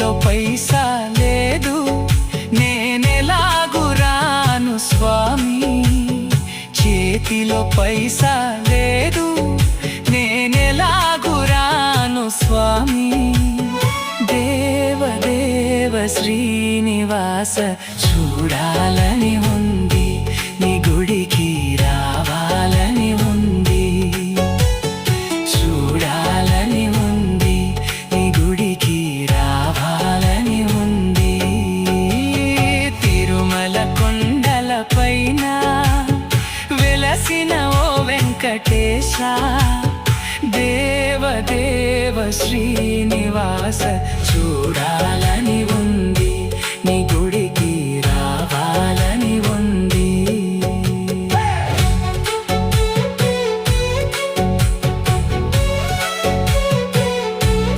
చేతిలో పైసా లేదు, నేనెలాగు రాను స్వామి. చేతిలో పైసా లేదు, నేనెలాగు రాను స్వామి. దేవదేవ శ్రీనివాస చూడాలని ఉంది, నీ గుడికి రావాలని ఉంది. చూడాలని ఉంది, నీ గుడికి రావాలని ఉంది. తిరుమల కొండల పైన వెలసిన ఓ వెంకటేశ, దేవదేవ శ్రీనివాస చూడాల